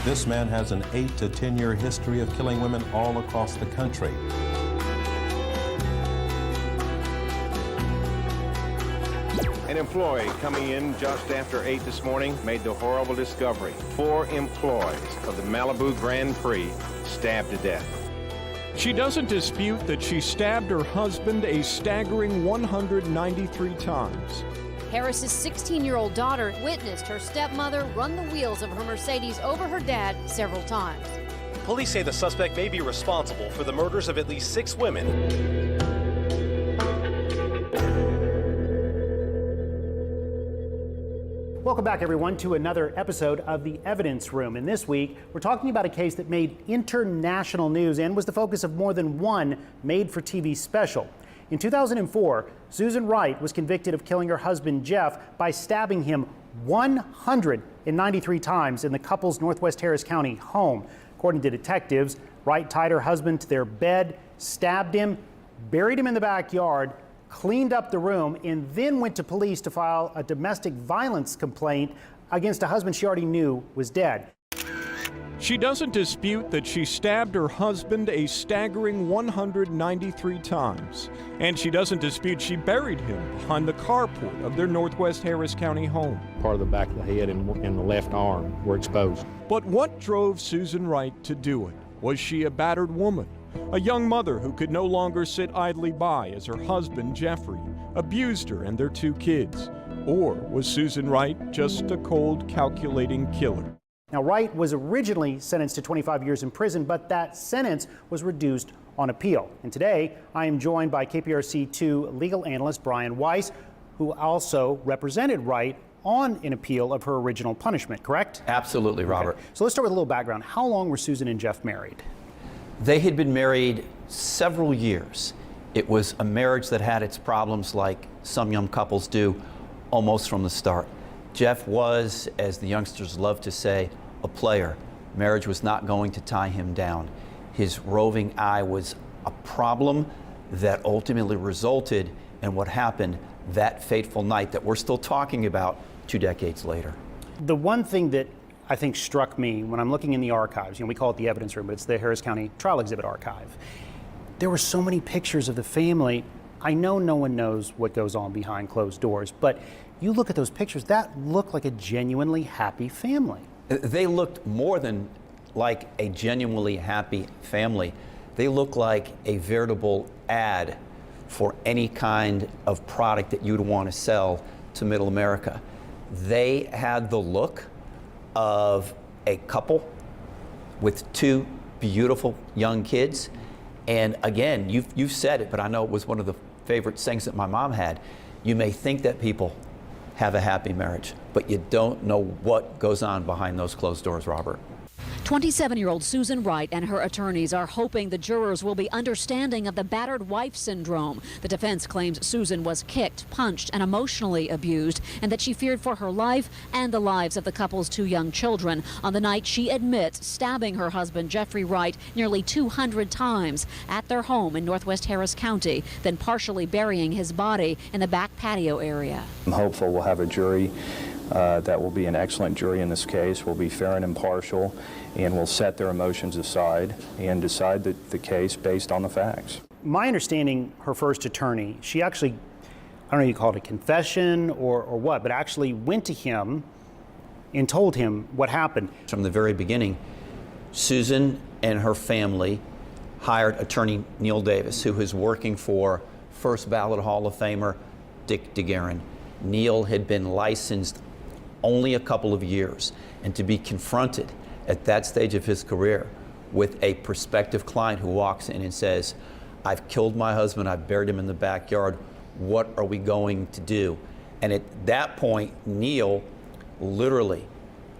This man has an 8 to 10 year history of killing women all across the country. An employee coming in just after 8 this morning made the horrible discovery. 4 employees of the Malibu Grand Prix stabbed to death. She doesn't dispute that she stabbed her husband a staggering 193 times. Harris's 16-year-old daughter witnessed her stepmother run the wheels of her Mercedes over her dad several times. Police say the suspect may be responsible for the murders of at least 6 women. Welcome back, everyone, to another episode of The Evidence Room. And this week, we're talking about a case that made international news and was the focus of more than one made-for-TV special. In 2004, Susan Wright was convicted of killing her husband, Jeff, by stabbing him 193 times in the couple's Northwest Harris County home. According to detectives, Wright tied her husband to their bed, stabbed him, buried him in the backyard, cleaned up the room, and then went to police to file a domestic violence complaint against a husband she already knew was dead. She doesn't dispute that she stabbed her husband a staggering 193 times. And she doesn't dispute she buried him behind the carport of their Northwest Harris County home. Part of the back of the head and the left arm were exposed. But what drove Susan Wright to do it? Was she a battered woman? A young mother who could no longer sit idly by as her husband, Jeffrey, abused her and their 2 kids? Or was Susan Wright just a cold, calculating killer? Now, Wright was originally sentenced to 25 years in prison, but that sentence was reduced on appeal. And today, I am joined by KPRC2 legal analyst Brian Weiss, who also represented Wright on an appeal of her original punishment, correct? Absolutely, Robert. Okay. So let's start with a little background. How long were Susan and Jeff married? They had been married several years. It was a marriage that had its problems like some young couples do almost from the start. Jeff was, as the youngsters love to say, a player. Marriage was not going to tie him down. His roving eye was a problem that ultimately resulted in what happened that fateful night that we're still talking about 2 decades later. The one thing that I think struck me when I'm looking in the archives, we call it the evidence room, but it's the Harris County Trial Exhibit Archive. There were so many pictures of the family. I know no one knows what goes on behind closed doors, but you look at those pictures, that looked like a genuinely happy family. They looked more than like a genuinely happy family. They looked like a veritable ad for any kind of product that you'd want to sell to Middle America. They had the look of a couple with 2 beautiful young kids. And again, you've said it, but I know it was one of the favorite sayings that my mom had. You may think that people have a happy marriage, but you don't know what goes on behind those closed doors, Robert. 27-year-old Susan Wright and her attorneys are hoping the jurors will be understanding of the battered wife syndrome. The defense claims Susan was kicked, punched, and emotionally abused, and that she feared for her life and the lives of the couple's 2 young children on the night she admits stabbing her husband, Jeffrey Wright, nearly 200 times at their home in Northwest Harris County, then partially burying his body in the back patio area. I'm hopeful we'll have a jury that will be an excellent jury in this case, will be fair and impartial, and will set their emotions aside and decide the case based on the facts. My understanding, her first attorney, she actually, I don't know if you call it a confession or what, but actually went to him and told him what happened. From the very beginning, Susan and her family hired attorney Neil Davis, who was working for first ballot Hall of Famer Dick DeGuerin. Neil had been licensed only a couple of years, and to be confronted at that stage of his career with a prospective client who walks in and says, I've killed my husband, I've buried him in the backyard, what are we going to do? And at that point, Neil literally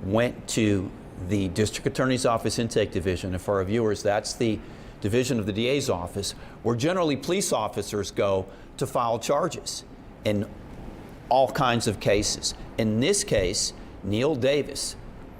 went to the district attorney's office intake division, and for our viewers, that's the division of the DA's office, where generally police officers go to file charges in all kinds of cases. In this case, Neil Davis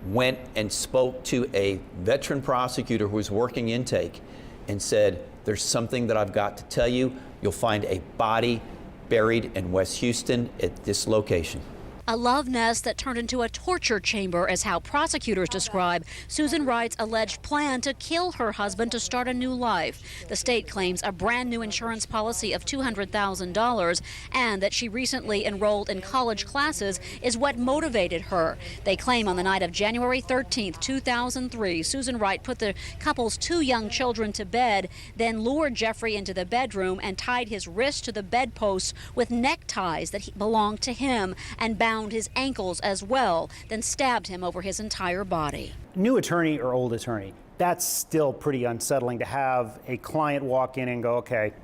went and spoke to a veteran prosecutor who was working intake and said, there's something that I've got to tell you. You'll find a body buried in West Houston at this location. A love nest that turned into a torture chamber is how prosecutors describe Susan Wright's alleged plan to kill her husband to start a new life. The state claims a brand new insurance policy of $200,000 and that she recently enrolled in college classes is what motivated her. They claim on the night of January 13th, 2003, Susan Wright put the couple's 2 young children to bed, then lured Jeffrey into the bedroom and tied his wrists to the bedposts with neckties that belonged to him and bound his ankles as well, then stabbed him over his entire body. New attorney or old attorney, that's still pretty unsettling to have a client walk in and go, okay,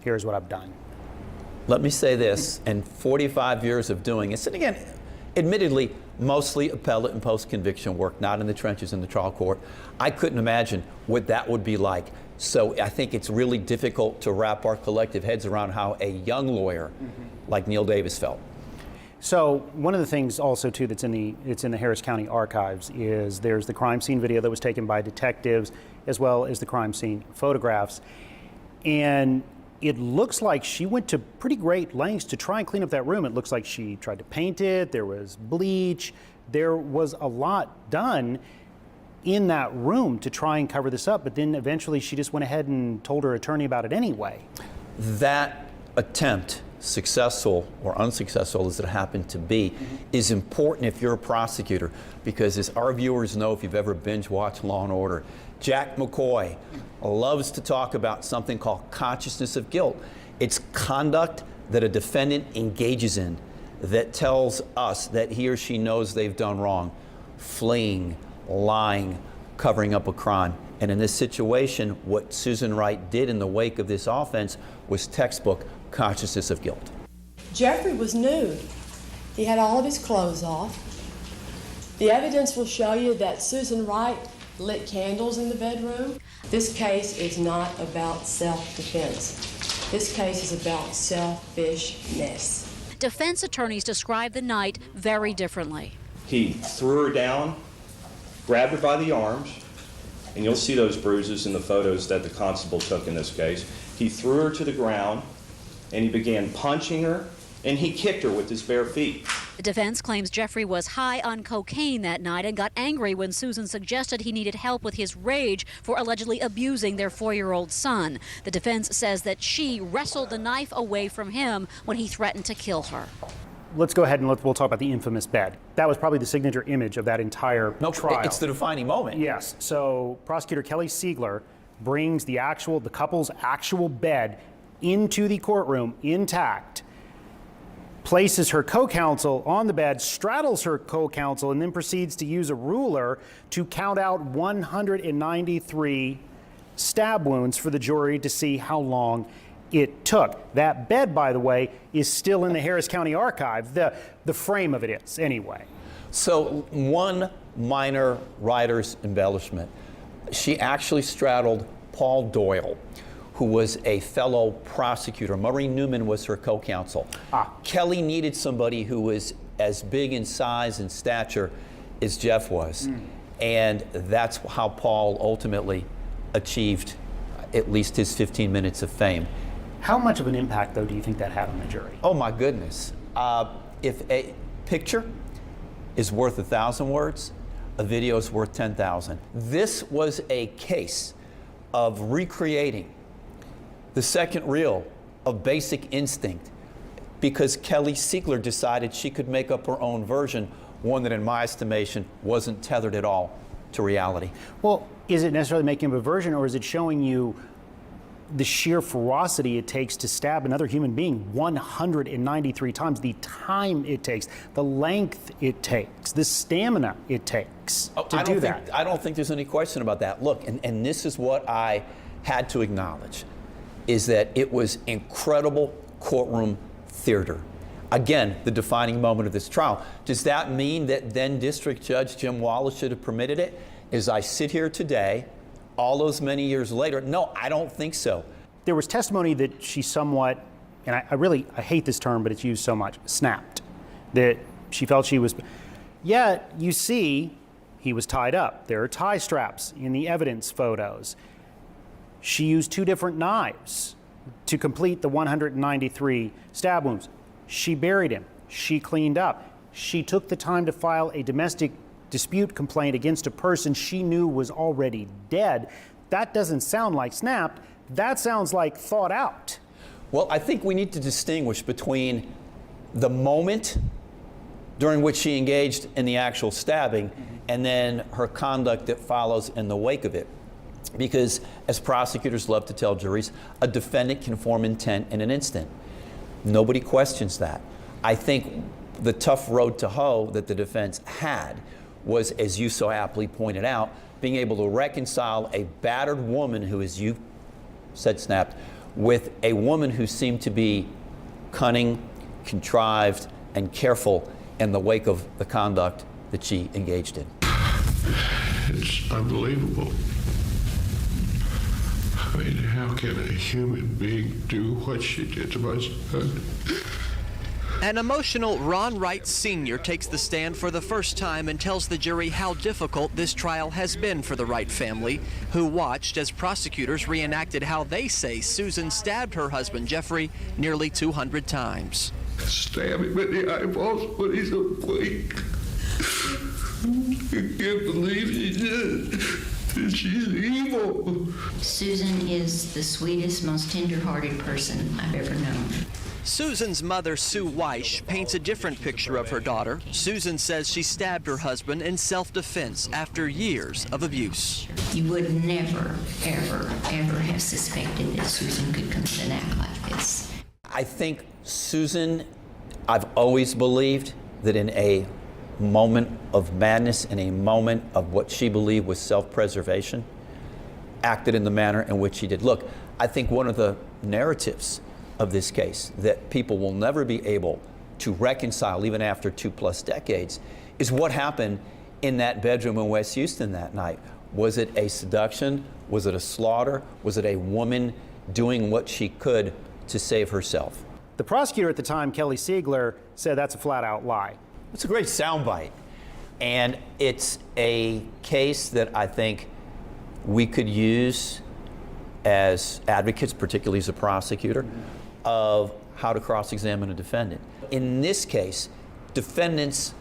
here's what I've done. Let me say this, and 45 years of doing this, and again, admittedly, mostly appellate and post-conviction work, not in the trenches in the trial court. I couldn't imagine what that would be like. So I think it's really difficult to wrap our collective heads around how a young lawyer like Neil Davis felt. So one of the things also too that's in the Harris County archives is there's the crime scene video that was taken by detectives as well as the crime scene photographs. And it looks like she went to pretty great lengths to try and clean up that room. It looks like she tried to paint it, there was bleach, there was a lot done in that room to try and cover this up, but then eventually she just went ahead and told her attorney about it anyway. That attempt, successful or unsuccessful as it happened to be, is important if you're a prosecutor, because as our viewers know, if you've ever binge watched Law & Order, Jack McCoy loves to talk about something called consciousness of guilt. It's conduct that a defendant engages in that tells us that he or she knows they've done wrong. Fleeing, lying, covering up a crime. And in this situation, what Susan Wright did in the wake of this offense was textbook consciousness of guilt. Jeffrey was nude. He had all of his clothes off. The evidence will show you that Susan Wright lit candles in the bedroom. This case is not about self-defense. This case is about selfishness. Defense attorneys describe the night very differently. He threw her down, grabbed her by the arms, and you'll see those bruises in the photos that the constable took in this case. He threw her to the ground, and he began punching her, and he kicked her with his bare feet. The defense claims Jeffrey was high on cocaine that night and got angry when Susan suggested he needed help with his rage for allegedly abusing their 4-year-old son. The defense says that she wrestled the knife away from him when he threatened to kill her. Let's go ahead and we'll talk about the infamous bed. That was probably the signature image of that entire trial. It's the defining moment. Yes. So prosecutor Kelly Siegler brings the couple's actual bed into the courtroom intact, places her co-counsel on the bed, straddles her co-counsel, and then proceeds to use a ruler to count out 193 stab wounds for the jury to see how long it took. That bed, by the way, is still in the Harris County archive. The frame of it is, anyway. So one minor writer's embellishment. She actually straddled Paul Doyle, who was a fellow prosecutor. Maureen Newman was her co-counsel. Kelly needed somebody who was as big in size and stature as Jeff was. And that's how Paul ultimately achieved at least his 15 minutes of fame. How much of an impact, though, do you think that had on the jury? Oh, my goodness. If a picture is worth 1,000 words, a video is worth 10,000. This was a case of recreating the second reel of Basic Instinct, because Kelly Siegler decided she could make up her own version, one that in my estimation wasn't tethered at all to reality. Well, is it necessarily making up a version, or is it showing you the sheer ferocity it takes to stab another human being 193 times, the time it takes, the length it takes, the stamina it takes to do that? I don't think there's any question about that. Look, and this is what I had to acknowledge, is that it was incredible courtroom theater. Again, the defining moment of this trial. Does that mean that then District Judge Jim Wallace should have permitted it? As I sit here today, all those many years later, no, I don't think so. There was testimony that she somewhat, and I hate this term, but it's used so much, snapped. That she felt she was, yet you see, he was tied up. There are tie straps in the evidence photos. She used 2 different knives to complete the 193 stab wounds. She buried him. She cleaned up. She took the time to file a domestic dispute complaint against a person she knew was already dead. That doesn't sound like snapped. That sounds like thought out. Well, I think we need to distinguish between the moment during which she engaged in the actual stabbing and then her conduct that follows in the wake of it. Because, as prosecutors love to tell juries, a defendant can form intent in an instant. Nobody questions that. I think the tough road to hoe that the defense had was, as you so aptly pointed out, being able to reconcile a battered woman who, as you said, snapped, with a woman who seemed to be cunning, contrived, and careful in the wake of the conduct that she engaged in. It's unbelievable. I mean, how can a human being do what she did to my son? An emotional Ron Wright Sr. takes the stand for the first time and tells the jury how difficult this trial has been for the Wright family, who watched as prosecutors reenacted how they say Susan stabbed her husband Jeffrey nearly 200 times. Stab him in the eyeballs when he's awake. I can't believe she did. She's evil. Susan is the sweetest, most tender-hearted person I've ever known. Susan's mother, Sue Weish, paints a different picture of her daughter. Susan says she stabbed her husband in self-defense after years of abuse. You would never, ever, ever have suspected that Susan could commit an act like this. I think Susan, I've always believed that in a moment of madness, in a moment of what she believed was self-preservation, acted in the manner in which she did. Look, I think one of the narratives of this case that people will never be able to reconcile even after 2+ decades is what happened in that bedroom in West Houston that night. Was it a seduction? Was it a slaughter? Was it a woman doing what she could to save herself? The prosecutor at the time, Kelly Siegler, said that's a flat-out lie. It's a great soundbite, and it's a case that I think we could use as advocates, particularly as a prosecutor, of how to cross-examine a defendant. In this case, defendants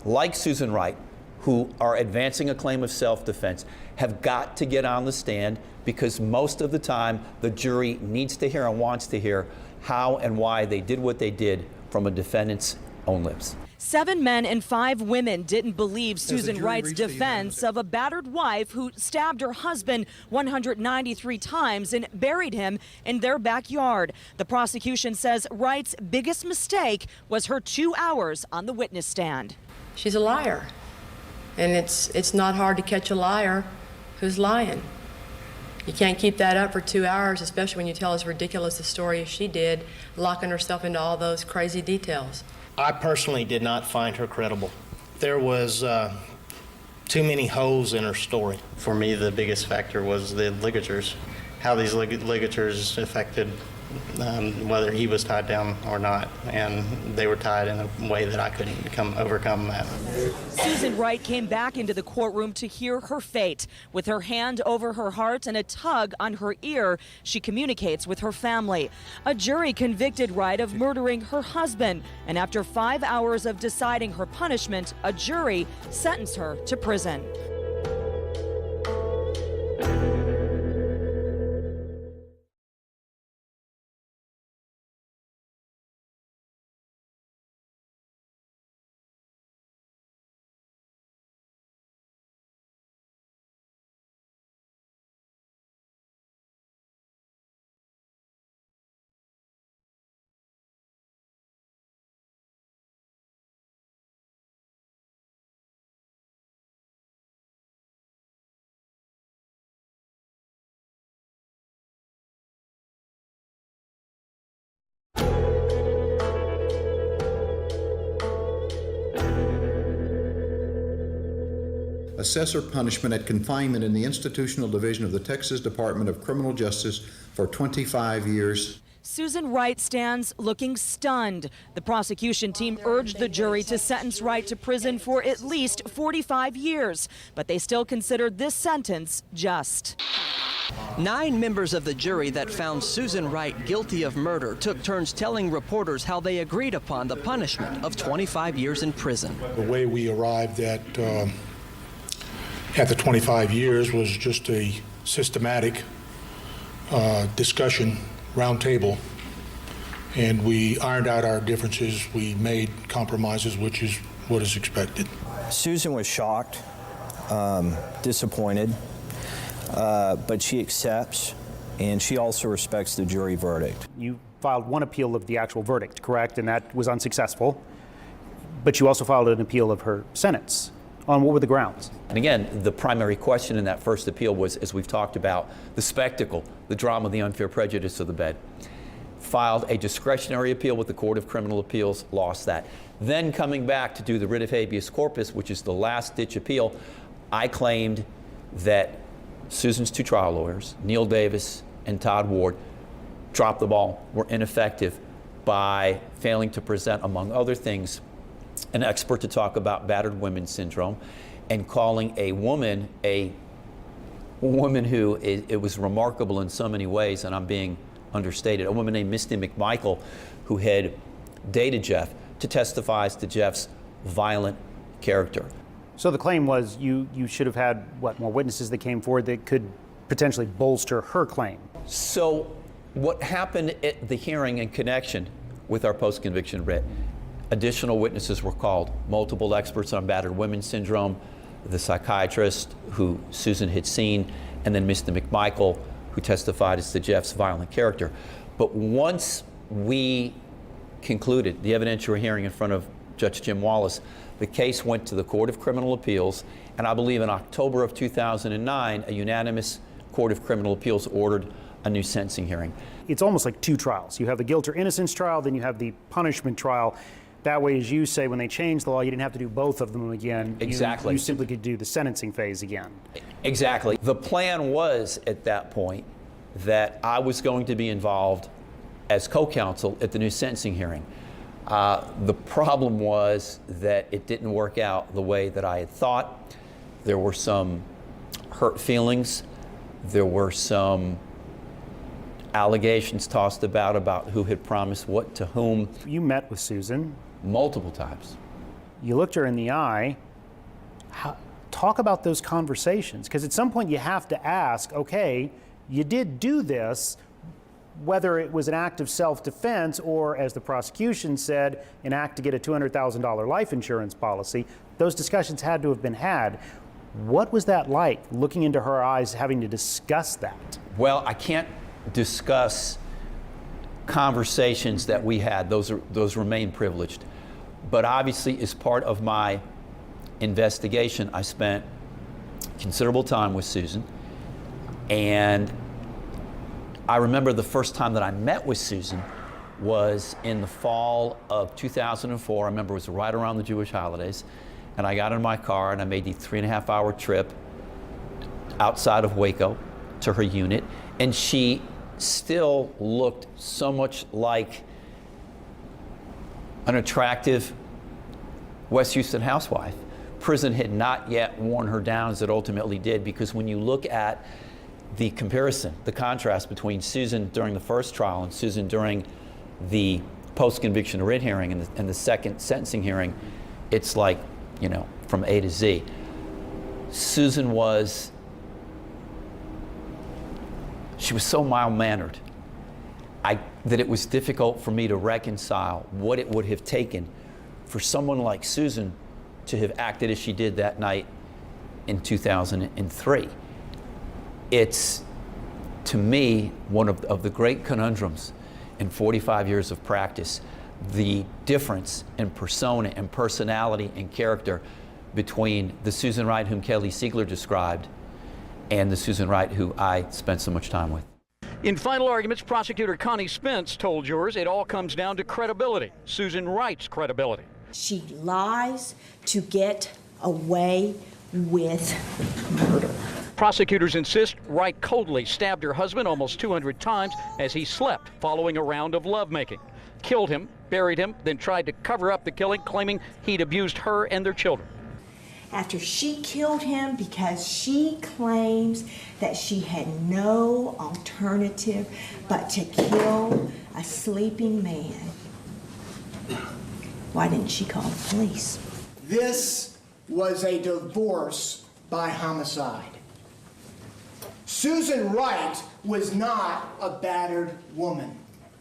like Susan Wright, who are advancing a claim of self-defense, have got to get on the stand, because most of the time the jury needs to hear and wants to hear how and why they did what they did from a defendant's own lips. 7 men and 5 women didn't believe Susan Wright's defense of a battered wife who stabbed her husband 193 times and buried him in their backyard. The prosecution says Wright's biggest mistake was her 2 hours on the witness stand. She's a liar, and it's not hard to catch a liar who's lying. You can't keep that up for 2 hours, especially when you tell as ridiculous a story as she did, locking herself into all those crazy details. I personally did not find her credible. There was too many holes in her story. For me, the biggest factor was the ligatures, how these ligatures affected whether he was tied down or not, and they were tied in a way that I couldn't overcome that. Susan Wright came back into the courtroom to hear her fate. With her hand over her heart and a tug on her ear, she communicates with her family. A jury convicted Wright of murdering her husband, and after 5 hours of deciding her punishment, a jury sentenced her to prison. Assessor punishment at confinement in the Institutional Division of the Texas Department of Criminal Justice for 25 years. Susan Wright stands looking stunned. The prosecution team urged the jury to sentence Wright to prison for at least 45 years, but they still considered this sentence just. 9 members of the jury that found Susan Wright guilty of murder took turns telling reporters how they agreed upon the punishment of 25 years in prison. The way we arrived at the 25 years was just a systematic discussion, round table, and we ironed out our differences. We made compromises, which is what is expected. Susan was shocked, disappointed, but she accepts, and she also respects the jury verdict. You filed one appeal of the actual verdict, correct? And that was unsuccessful. But you also filed an appeal of her sentence. On what were the grounds? And again, the primary question in that first appeal was, as we've talked about, the spectacle, the drama, the unfair prejudice of the bed. Filed a discretionary appeal with the Court of Criminal Appeals, lost that. Then coming back to do the writ of habeas corpus, which is the last-ditch appeal, I claimed that Susan's 2 trial lawyers, Neil Davis and Todd Ward, dropped the ball, were ineffective by failing to present, among other things, an expert to talk about battered women syndrome, and calling a woman who it was remarkable in so many ways, and I'm being understated, a woman named Misty McMichael, who had dated Jeff, to testify as to Jeff's violent character. So the claim was you should have had, what, more witnesses that came forward that could potentially bolster her claim? So what happened at the hearing in connection with our post-conviction writ, additional witnesses were called, multiple experts on battered women syndrome, the psychiatrist who Susan had seen, and then Mr. McMichael, who testified as to Jeff's violent character. But once we concluded the evidentiary hearing in front of Judge Jim Wallace, the case went to the Court of Criminal Appeals, and I believe in October of 2009, a unanimous Court of Criminal Appeals ordered a new sentencing hearing. It's almost like 2 trials. You have the guilt or innocence trial, then you have the punishment trial. That way, as you say, when they changed the law, you didn't have to do both of them again. Exactly. You simply could do the sentencing phase again. Exactly. The plan was at that point that I was going to be involved as co-counsel at the new sentencing hearing. The problem was that it didn't work out the way that I had thought. There were some hurt feelings. There were some allegations tossed about who had promised what to whom. You met with Susan. Multiple times. You looked her in the eye. Talk about those conversations, because at some point you have to ask, okay, you did do this, whether it was an act of self-defense or, as the prosecution said, an act to get a $200,000 life insurance policy. Those discussions had to have been had. What was that like, looking into her eyes, having to discuss that? Well, I can't discuss conversations that we had. Those remain privileged. But obviously, as part of my investigation, I spent considerable time with Susan. And I remember the first time that I met with Susan was in the fall of 2004. I remember it was right around the Jewish holidays. And I got in my car and I made the 3.5-hour trip outside of Waco to her unit. And she still looked so much like an attractive West Houston housewife. Prison had not yet worn her down as it ultimately did, because when you look at the comparison, the contrast between Susan during the first trial and Susan during the post-conviction writ hearing and the second sentencing hearing, it's like, you know, from A to Z. Susan was so mild-mannered that it was difficult for me to reconcile what it would have taken for someone like Susan to have acted as she did that night in 2003. It's, to me, one of the great conundrums in 45 years of practice, the difference in persona and personality and character between the Susan Wright whom Kelly Siegler described and the Susan Wright who I spent so much time with. In final arguments, prosecutor Connie Spence told jurors it all comes down to credibility, Susan Wright's credibility. She lies to get away with murder. Prosecutors insist Wright coldly stabbed her husband almost 200 times as he slept following a round of lovemaking. Killed him, buried him, then tried to cover up the killing, claiming he'd abused her and their children. After she killed him because she claims that she had no alternative but to kill a sleeping man. Why didn't she call the police? This was a divorce by homicide. Susan Wright was not a battered woman.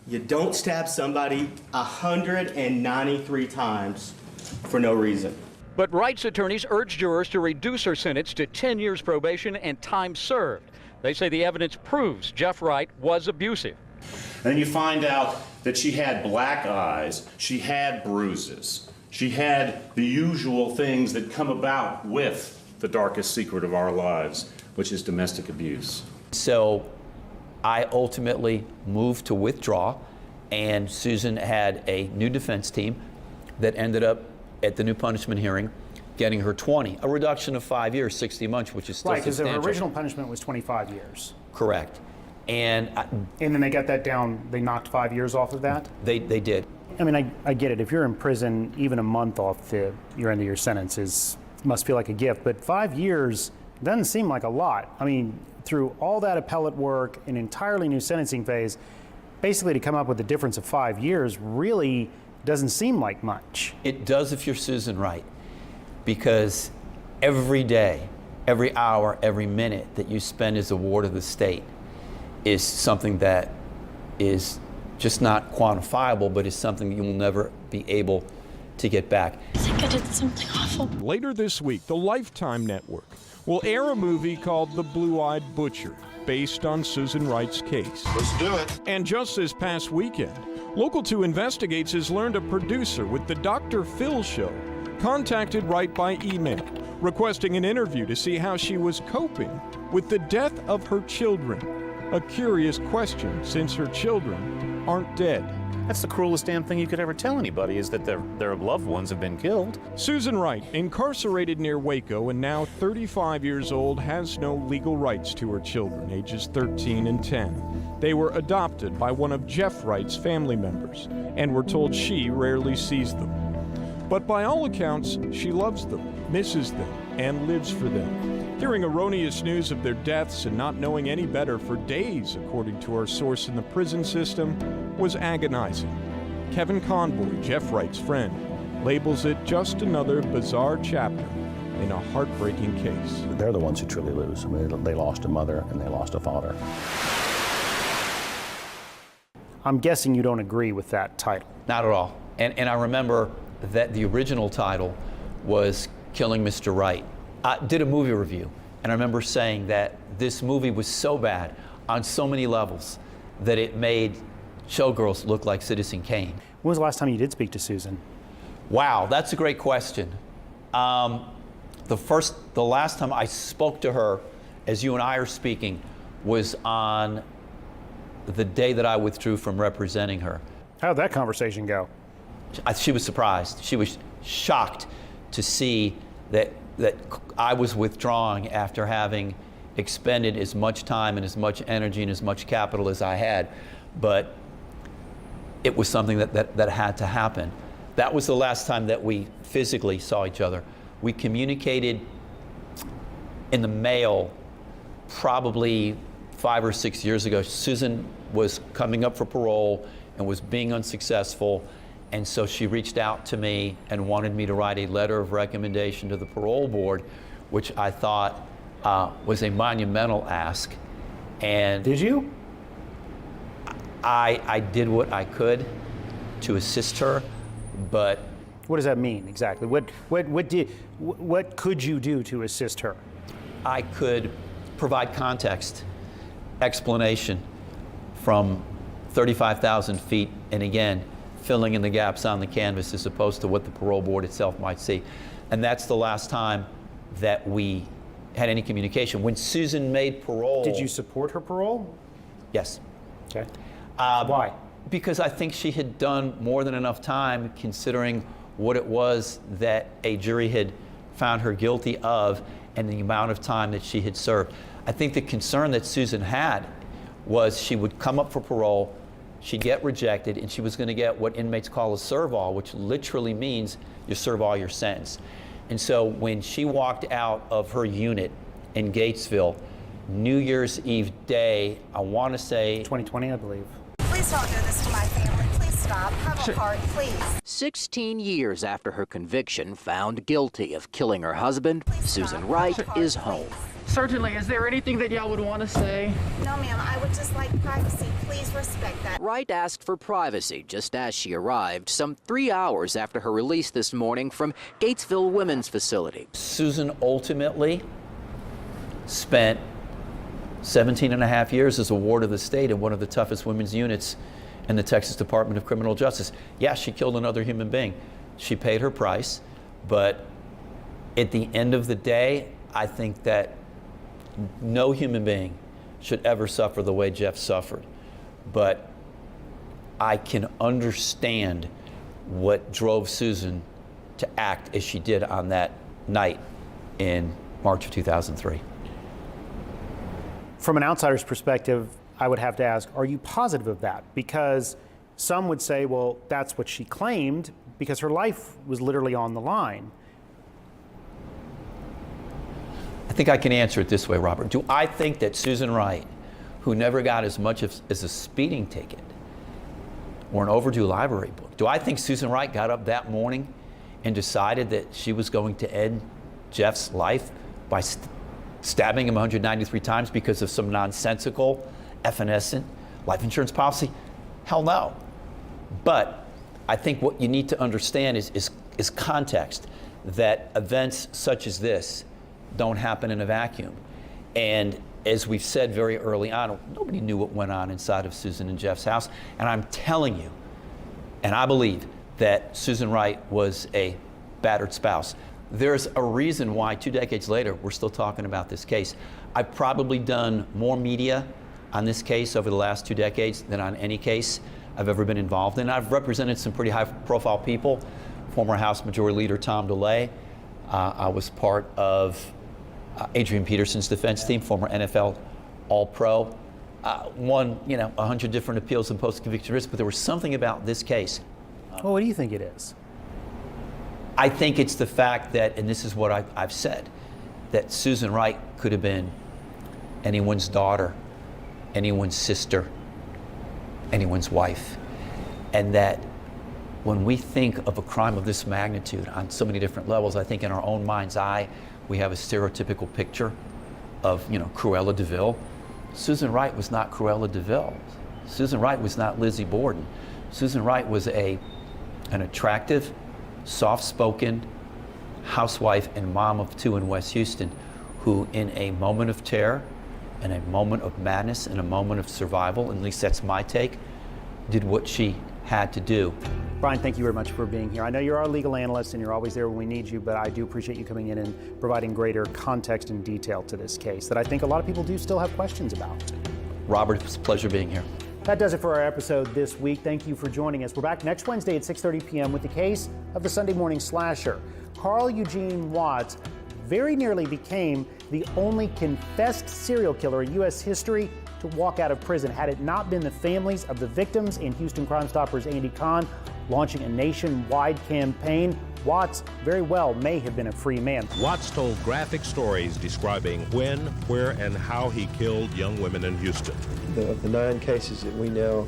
You don't stab somebody 193 times for no reason. But Wright's attorneys urge jurors to reduce her sentence to 10 years probation and time served. They say the evidence proves Jeff Wright was abusive. And then you find out that she had black eyes, she had bruises, she had the usual things that come about with the darkest secret of our lives, which is domestic abuse. So I ultimately moved to withdraw, and Susan had a new defense team that ended up at the new punishment hearing getting her 20, a reduction of 5 years, 60 months, which is still right, because substantial. the original punishment was 25 years. Correct. And then they got that down, they knocked 5 years off of that? They did. I mean, I get it. If you're in prison, even a month off your end of your sentence must feel like a gift, but 5 years doesn't seem like a lot. I mean, through all that appellate work, an entirely new sentencing phase, basically to come up with a difference of 5 years really doesn't seem like much. It does if you're Susan Wright, because every day, every hour, every minute that you spend as a ward of the state is something that is just not quantifiable, but is something you will never be able to get back. I think I did something awful. Later this week, the Lifetime Network will air a movie called The Blue-Eyed Butcher, based on Susan Wright's case. Let's do it. And just this past weekend, Local 2 Investigates has learned a producer with the Dr. Phil Show contacted Wright by email, requesting an interview to see how she was coping with the death of her children. A curious question, since her children aren't dead. That's the cruelest damn thing you could ever tell anybody, is that their loved ones have been killed. Susan Wright, incarcerated near Waco and now 35 years old, has no legal rights to her children, ages 13 and 10. They were adopted by one of Jeff Wright's family members, and we're told she rarely sees them. But by all accounts, she loves them, misses them, and lives for them. Hearing erroneous news of their deaths and not knowing any better for days, according to our source in the prison system, was agonizing. Kevin Conboy, Jeff Wright's friend, labels it just another bizarre chapter in a heartbreaking case. They're the ones who truly lose. I mean, they lost a mother and they lost a father. I'm guessing you don't agree with that title. Not at all. And I remember that the original title was Killing Mr. Wright. I did a movie review, and I remember saying that this movie was so bad on so many levels that it made Showgirls look like Citizen Kane. When was the last time you did speak to Susan? Wow, that's a great question. The last time I spoke to her, as you and I are speaking, was on the day that I withdrew from representing her. How did that conversation go? She was surprised. She was shocked to see that I was withdrawing after having expended as much time and as much energy and as much capital as I had. But it was something that had to happen. That was the last time that we physically saw each other. We communicated in the mail probably 5 or 6 years ago. Susan was coming up for parole and was being unsuccessful. And so she reached out to me and wanted me to write a letter of recommendation to the parole board, which I thought was a monumental ask. And did you? I did what I could to assist her, but what does that mean exactly? What could you do to assist her? I could provide context, explanation from 35,000 feet, and again, filling in the gaps on the canvas as opposed to what the parole board itself might see. And that's the last time that we had any communication. When Susan made parole... Did you support her parole? Yes. Okay. Why? Because I think she had done more than enough time, considering what it was that a jury had found her guilty of, and the amount of time that she had served. I think the concern that Susan had was she would come up for parole, she'd get rejected, and she was going to get what inmates call a serve-all, which literally means you serve all your sentence. And so when she walked out of her unit in Gatesville, New Year's Eve day, I want to say 2020, I believe. Please don't do this to my family. Please stop. Have a heart, please. 16 years after her conviction, found guilty of killing her husband, Susan Wright is home. Certainly. Is there anything that y'all would want to say? No, ma'am. I would just like privacy. Please respect that. Wright asked for privacy just as she arrived, some 3 hours after her release this morning from Gatesville Women's Facility. Susan ultimately spent 17 and a half years as a ward of the state in one of the toughest women's units in the Texas Department of Criminal Justice. Yeah, she killed another human being. She paid her price, but at the end of the day, I think that no human being should ever suffer the way Jeff suffered. But I can understand what drove Susan to act as she did on that night in March of 2003. From an outsider's perspective, I would have to ask, are you positive of that? Because some would say, well, that's what she claimed because her life was literally on the line. I think I can answer it this way, Robert. Do I think that Susan Wright, who never got as much as a speeding ticket or an overdue library book, do I think Susan Wright got up that morning and decided that she was going to end Jeff's life by stabbing him 193 times because of some nonsensical, evanescent life insurance policy? Hell no. But I think what you need to understand is context, that events such as this don't happen in a vacuum. And as we've said very early on, nobody knew what went on inside of Susan and Jeff's house. And I'm telling you, and I believe that Susan Wright was a battered spouse. There's a reason why 2 decades later we're still talking about this case. I've probably done more media on this case over the last 2 decades than on any case I've ever been involved in. I've represented some pretty high-profile people. Former House Majority Leader Tom DeLay. I was part of Adrian Peterson's defense team, former NFL All-Pro. Won, 100 different appeals and post-conviction writs, but there was something about this case. Well, what do you think it is? I think it's the fact that, and this is what I've said, that Susan Wright could have been anyone's daughter, anyone's sister, anyone's wife. And that when we think of a crime of this magnitude on so many different levels, I think in our own mind's eye, we have a stereotypical picture of, Cruella de Vil. Susan Wright was not Cruella de Vil. Susan Wright was not Lizzie Borden. Susan Wright was an attractive, soft-spoken housewife and mom of 2 in West Houston who, in a moment of terror, in a moment of madness, in a moment of survival, at least that's my take, did what she had to do. Brian, thank you very much for being here. I know you're our legal analyst and you're always there when we need you, but I do appreciate you coming in and providing greater context and detail to this case that I think a lot of people do still have questions about. Robert, it's a pleasure being here. That does it for our episode this week. Thank you for joining us. We're back next Wednesday at 6:30 p.m. with the case of the Sunday morning slasher. Carl Eugene Watts very nearly became the only confessed serial killer in U.S. history to walk out of prison. Had it not been the families of the victims and Houston Crime Stoppers Andy Kahn launching a nationwide campaign, Watts very well may have been a free man. Watts told graphic stories describing when, where, and how he killed young women in Houston. Of the 9 cases that we now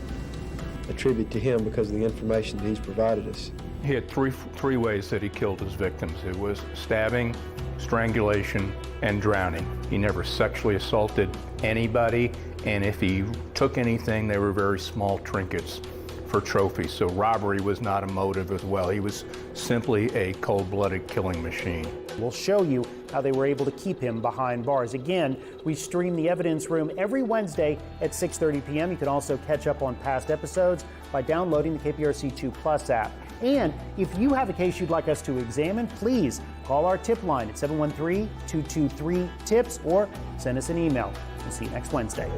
attribute to him because of the information that he's provided us. He had three ways that he killed his victims. It was stabbing, strangulation, and drowning. He never sexually assaulted anybody, and if he took anything, they were very small trinkets for trophies. So robbery was not a motive as well. He was simply a cold-blooded killing machine. We'll show you how they were able to keep him behind bars. Again, we stream The Evidence Room every Wednesday at 6:30 p.m. You can also catch up on past episodes by downloading the KPRC2 Plus app. And if you have a case you'd like us to examine, please call our tip line at 713-223-TIPS or send us an email. We'll see you next Wednesday.